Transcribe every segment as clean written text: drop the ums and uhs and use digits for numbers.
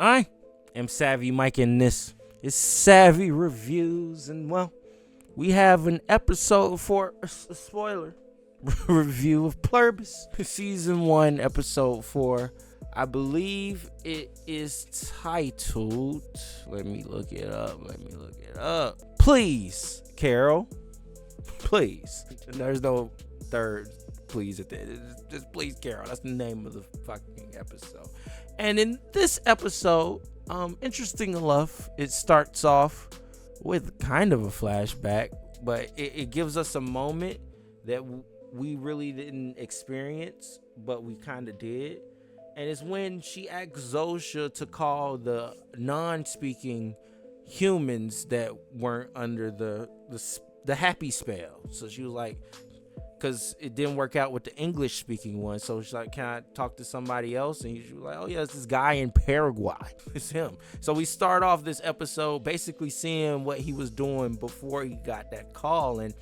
I am Savvy Mike, and this is Savvy Reviews. And well, we have an episode for a spoiler review of Pluribus, season 1, episode 4. I believe it is titled, let me look it up. Please, Carol. Please. There's no third please at the end. Just Please, Carol. That's the name of the fucking episode. And in this episode, interesting enough, it starts off with kind of a flashback, but it gives us a moment that we really didn't experience, but we kind of did. And it's when she asked Zosha to call the non-speaking humans that weren't under the happy spell. So she was like, because it didn't work out with the English speaking one. So she's like, can I talk to somebody else? And she was like, oh yeah, it's this guy in Paraguay. It's him. So we start off this episode basically seeing what he was doing before he got that call. And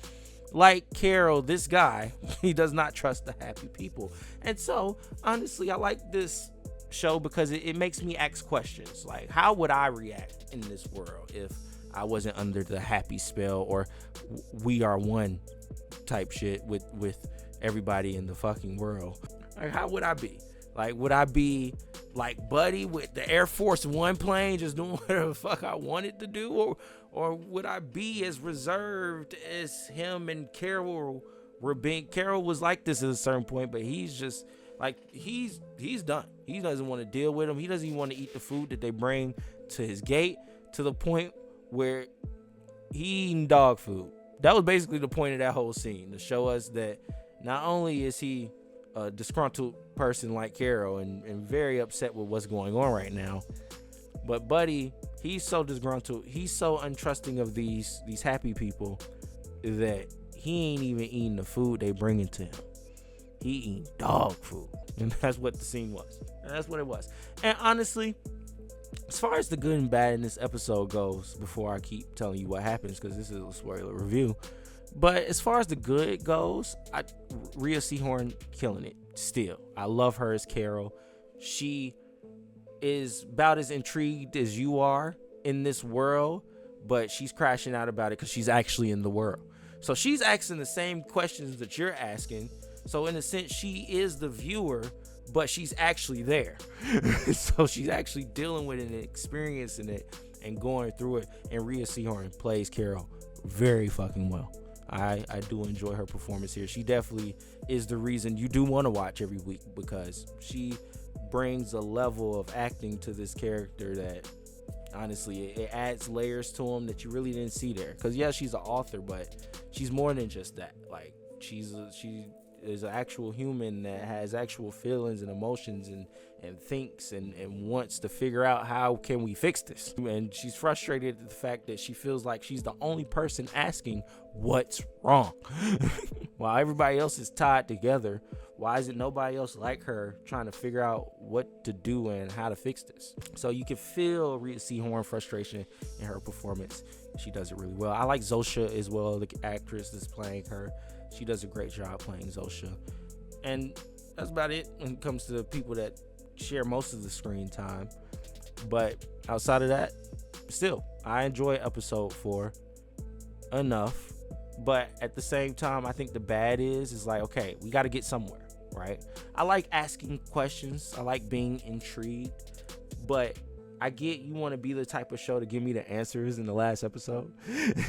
like Carol, this guy, he does not trust the happy people. And so honestly, I like this show because it makes me ask questions. Like, how would I react in this world if I wasn't under the happy spell or we are one type shit with everybody in the fucking world? Like, how would I be? Like, would I be like Buddy with the Air Force One plane just doing whatever the fuck I wanted to do? Or would I be as reserved as him and Carol were being? Carol was like this at a certain point, but he's just like, he's done. He doesn't want to deal with them. He doesn't even want to eat the food that they bring to his gate, to the point where he eating dog food. That was basically the point of that whole scene, to show us that not only is he a disgruntled person like Carol and very upset with what's going on right now, but Buddy, he's so disgruntled, he's so untrusting of these happy people that he ain't even eating the food they bringing to him. He eating dog food. And that's what the scene was. And that's what it was. And honestly, as far as the good and bad in this episode goes, before I keep telling you what happens, because this is a spoiler review, but as far as the good goes, Rhea Seehorn killing it still. I love her as Carol. She is about as intrigued as you are in this world, but she's crashing out about it because she's actually in the world. So she's asking the same questions that you're asking. So in a sense, she is the viewer, but she's actually there. So she's actually dealing with it and experiencing it and going through it. And Rhea Seehorn plays Carol very fucking well. I do enjoy her performance here. She definitely is the reason you do want to watch every week, because she brings a level of acting to this character that honestly, it adds layers to him that you really didn't see there. Because yeah, she's an author, but she's more than just that. Like, she is an actual human that has actual feelings and emotions and thinks and wants to figure out how can we fix this. And she's frustrated at the fact that she feels like she's the only person asking what's wrong. While everybody else is tied together, why is it nobody else like her trying to figure out what to do and how to fix this? So you can feel Rhea Seehorn frustration in her performance. She does it really well. I like Zosha as well, the actress that's playing her. She does a great job playing Zosha. And that's about it when it comes to the people that share most of the screen time. But outside of that, still, I enjoy episode 4 enough. But at the same time, I think the bad is like, okay, we got to get somewhere, right? I like asking questions. I like being intrigued. But I get you want to be the type of show to give me the answers in the last episode.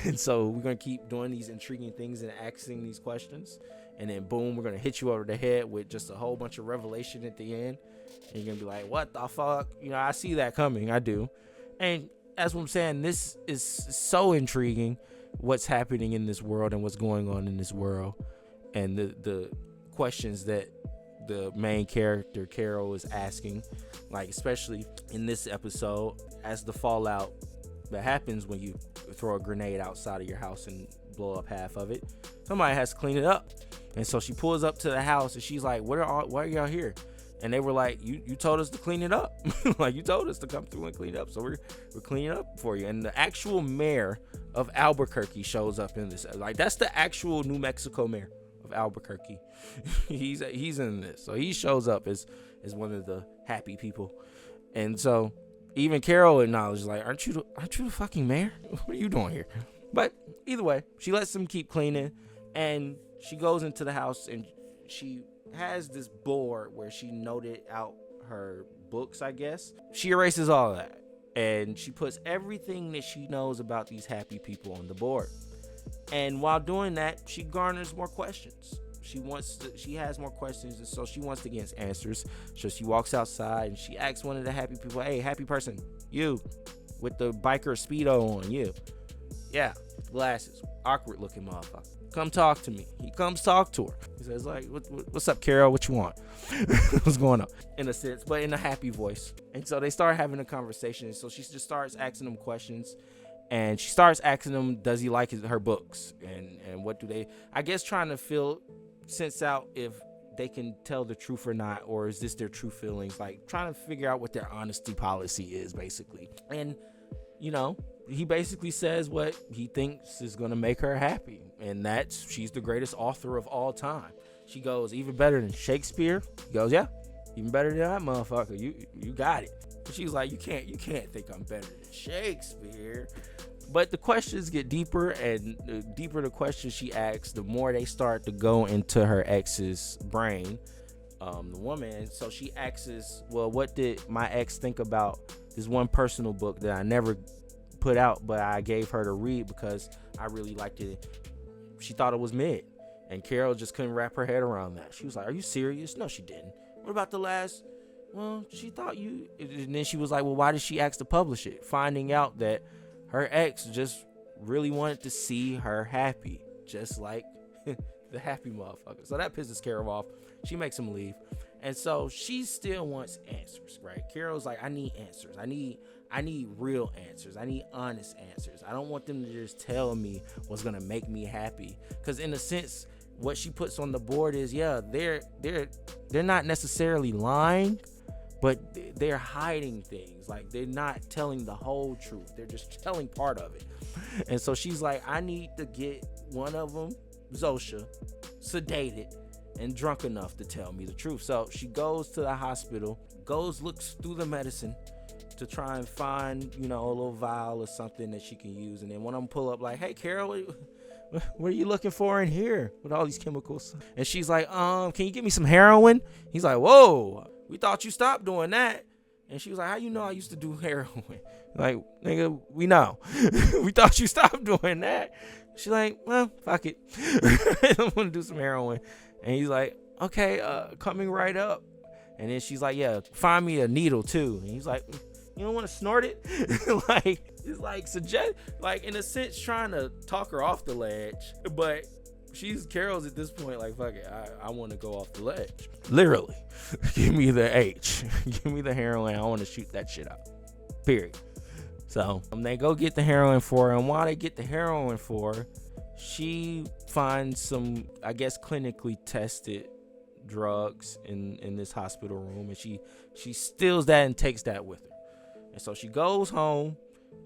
And so we're going to keep doing these intriguing things and asking these questions. And then boom, we're going to hit you over the head with just a whole bunch of revelation at the end. And you're going to be like, what the fuck? You know, I see that coming. I do. And that's what I'm saying. This is so intriguing, what's happening in this world and what's going on in this world. And the questions that the main character Carol is asking, like especially in this episode, as the fallout that happens when you throw a grenade outside of your house and blow up half of it, somebody has to clean it up. And so she pulls up to the house and she's like, why are y'all here? And they were like, you told us to clean it up. Like, you told us to come through and clean it up, so we're cleaning it up for you. And the actual mayor of Albuquerque shows up in this. Like, that's the actual New Mexico mayor of Albuquerque. He's in this, so he shows up as one of the happy people. And so Even Carol acknowledged, like, aren't you the fucking mayor? What are you doing here? But either way, she lets them keep cleaning, and she goes into the house, and she has this board where she noted out her books, I guess. She erases all of that, and she puts everything that she knows about these happy people on the board. And while doing that, she garners more questions. She has more questions, and so she wants to get answers. So she walks outside and she asks one of the happy people, "Hey, happy person, you with the biker Speedo on, you. Yeah, glasses, awkward looking motherfucker. Come talk to me." He comes talk to her. He says, like, what's up, Carol? What you want? What's going on? In a sense, but in a happy voice. And so they start having a conversation. So she just starts asking them questions. And she starts asking him, does he like her books? And what do they, I guess, trying to sense out if they can tell the truth or not, or is this their true feelings? Like, trying to figure out what their honesty policy is, basically. And, he basically says what he thinks is going to make her happy. And that's, she's the greatest author of all time. She goes, even better than Shakespeare? He goes, yeah, even better than that motherfucker. You got it. She's like, you can't think I'm better than Shakespeare. But the questions get deeper, and the deeper the questions she asks, the more they start to go into her ex's brain, the woman. So she asks, well, what did my ex think about this one personal book that I never put out, but I gave her to read because I really liked it. She thought it was mid. And Carol just couldn't wrap her head around that. She was like, are you serious? No, she didn't. What about the last? Well, she thought you. And then she was like, well, why did she ask to publish it? Finding out that her ex just really wanted to see her happy, just like the happy motherfucker. So that pisses Carol off. She makes him leave. And so she still wants answers, right? Carol's like, I need answers. I need real answers. I need honest answers. I don't want them to just tell me what's going to make me happy. Because in a sense, what she puts on the board is, yeah, they're not necessarily lying, but they're hiding things. Like, they're not telling the whole truth. They're just telling part of it. And so she's like, I need to get one of them, Zosha, sedated and drunk enough to tell me the truth. So she goes to the hospital, looks through the medicine to try and find, a little vial or something that she can use. And then one of them pull up like, hey, Carol, what are you looking for in here with all these chemicals? And she's like, can you get me some heroin? He's like, whoa, we thought you stopped doing that. And she was like, how you know I used to do heroin? Like, nigga, we know. We thought you stopped doing that. She's like, well, fuck it. I'm going to do some heroin. And he's like, okay, coming right up. And then she's like, yeah, find me a needle too. And he's like, you don't want to snort it? Like, it's like suggest, like, in a sense, trying to talk her off the ledge. But Carol's at this point like, fuck it, I want to go off the ledge. Literally. Give me the H. Give me the heroin. I want to shoot that shit out. Period. So they go get the heroin for her. And while they get the heroin for her, she finds some, I guess, clinically tested drugs in this hospital room. And she steals that and takes that with her. And so she goes home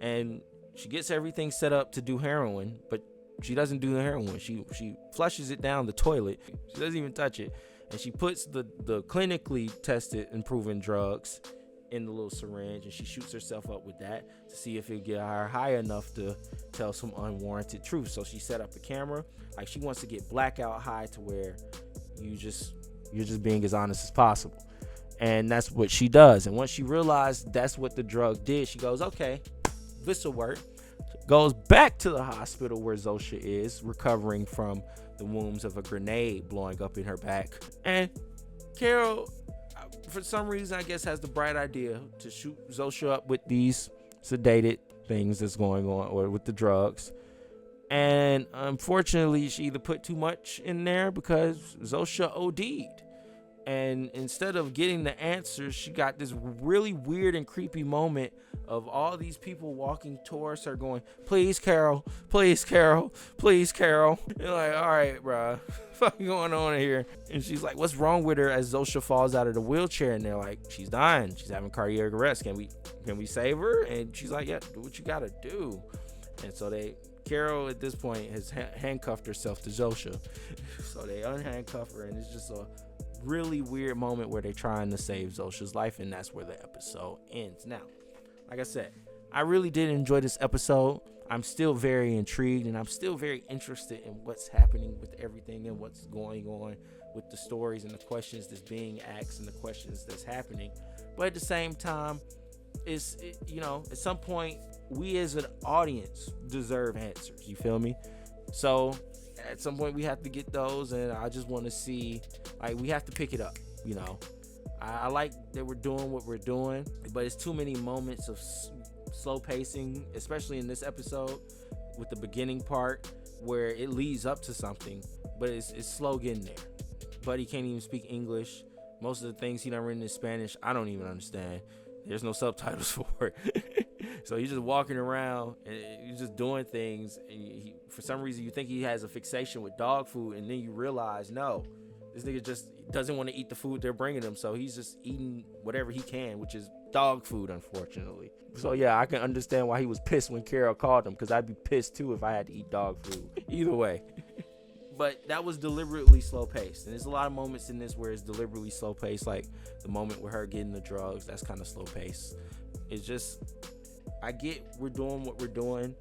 and she gets everything set up to do heroin, but she doesn't do the heroin. She flushes it down the toilet. She doesn't even touch it. And she puts the clinically tested and proven drugs in the little syringe, and she shoots herself up with that to see if it get her high enough to tell some unwarranted truth. So she set up a camera. Like, she wants to get blackout high to where you're just being as honest as possible. And that's what she does. And once she realized that's what the drug did, she goes, okay, this'll work. Goes back to the hospital where Zosha is, recovering from the wounds of a grenade blowing up in her back. And Carol, for some reason, I guess, has the bright idea to shoot Zosha up with these sedated things that's going on, or with the drugs. And unfortunately, she either put too much in there because Zosha OD'd. And instead of getting the answers, she got this really weird and creepy moment of all these people walking towards her going, please, Carol, please, Carol, please, Carol. You're like, all right, bro, what's going on here? And she's like, what's wrong with her? As Zosha falls out of the wheelchair, and they're like, she's dying. She's having cardiac arrest. Can we save her? And she's like, yeah, do what you got to do. And so Carol at this point has handcuffed herself to Zosha. So they unhandcuff her, and it's just a really weird moment where they're trying to save Zosha's life, and that's where the episode ends. Now, like I said, I really did enjoy this episode. I'm still very intrigued, and I'm still very interested in what's happening with everything and what's going on with the stories and the questions that's being asked and the questions that's happening. But at the same time, at some point, we as an audience deserve answers. You feel me? So at some point, we have to get those, and I just want to see, like, we have to pick it up. I like that we're doing what we're doing, but it's too many moments of slow pacing, especially in this episode with the beginning part where it leads up to something, but it's slow getting there. Buddy can't even speak English. Most of the things he done written in Spanish, I don't even understand. There's no subtitles for it. So he's just walking around and he's just doing things, and for some reason you think he has a fixation with dog food, and then you realize, no, this nigga just doesn't want to eat the food they're bringing him, so he's just eating whatever he can, which is dog food, unfortunately. So yeah, I can understand why he was pissed when Carol called him, because I'd be pissed too if I had to eat dog food. Either way. But that was deliberately slow paced, and there's a lot of moments in this where it's deliberately slow paced, like the moment with her getting the drugs. That's kind of slow paced. It's just, I get we're doing what we're doing,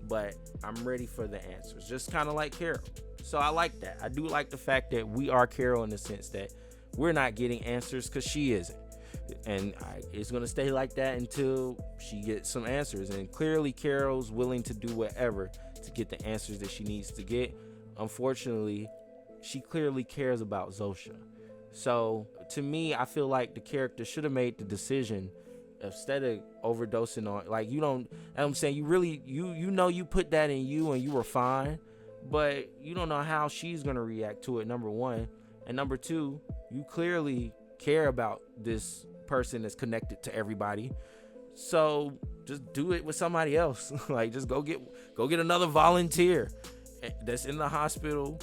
but I'm ready for the answers, just kind of like Carol. So I like that. I do like the fact that we are Carol in the sense that we're not getting answers because she isn't. And it's going to stay like that until she gets some answers. And clearly Carol's willing to do whatever to get the answers that she needs to get. Unfortunately, she clearly cares about Zosha. So to me, I feel like the character should have made the decision instead of overdosing on, like, you don't, I'm saying, you really, you put that in you and you were fine, but you don't know how she's going to react to it, number one. And number two, you clearly care about this person that's connected to everybody. So just do it with somebody else. Like, just go get another volunteer that's in the hospital.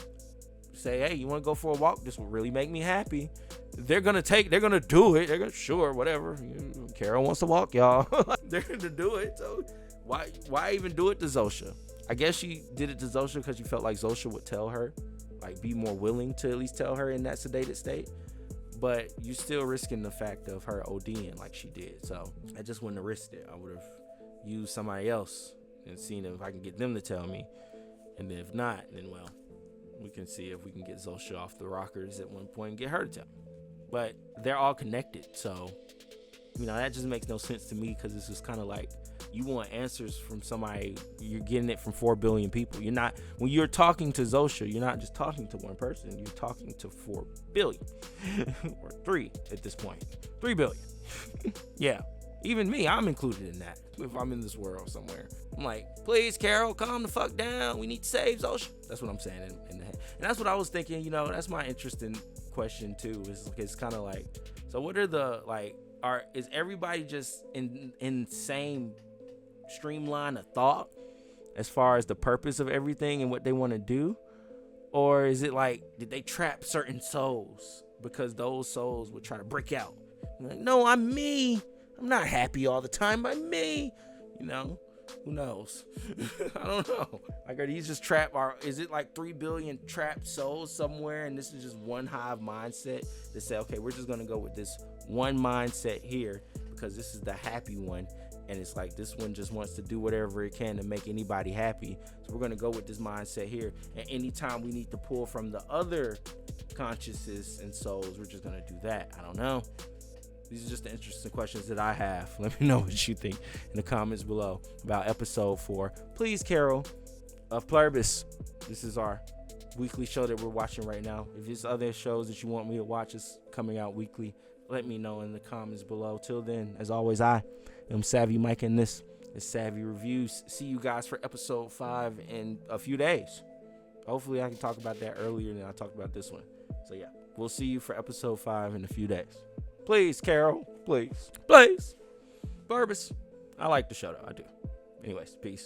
Say, hey, you want to go for a walk? This will really make me happy. They're gonna do it. They're gonna, sure, whatever. Carol wants to walk, y'all. They're gonna do it. So why even do it to Zosha? I guess she did it to Zosha because she felt like Zosha would tell her, like, be more willing to at least tell her in that sedated state. But you're still risking the fact of her ODing like she did. So I just wouldn't have risked it. I would have used somebody else and seen if I can get them to tell me. And then if not, then, well, we can see if we can get Zosha off the rockers at one point and get her to tell me. But they're all connected. So, that just makes no sense to me, because it's just kind of like, you want answers from somebody, you're getting it from 4 billion people. You're not, when you're talking to Zosha, you're not just talking to one person, you're talking to 4 billion or 3 at this point, 3 billion. Yeah, even me, I'm included in that. If I'm in this world somewhere, I'm like, please, Carol, calm the fuck down. We need to save Zosha. That's what I'm saying in the head. And that's what I was thinking, that's my interesting question too. It's kind of like, so what are the, like, is everybody just in same streamline of thought as far as the purpose of everything and what they want to do? Or is it like, did they trap certain souls because those souls would try to break out? Like, no, I'm me. I'm not happy all the time. I'm me. Who knows? I don't know. Like, are these just trapped? Or is it like 3 billion trapped souls somewhere, and this is just one hive mindset that say, okay, we're just gonna go with this one mindset here because this is the happy one, and it's like this one just wants to do whatever it can to make anybody happy. So we're gonna go with this mindset here, and anytime we need to pull from the other consciousness and souls, we're just gonna do that. I don't know. These are just the interesting questions that I have. Let me know what you think in the comments below about episode 4. Please, Carol of Pluribus. This is our weekly show that we're watching right now. If there's other shows that you want me to watch is coming out weekly, let me know in the comments below. Till then, as always, I am Savvy Mike, and this is Savvy Reviews. See you guys for episode 5 in a few days. Hopefully I can talk about that earlier than I talked about this one. So yeah, we'll see you for episode 5 in a few days. Please, Carol. Please. Pluribus. I like the show, though. I do. Anyways, peace.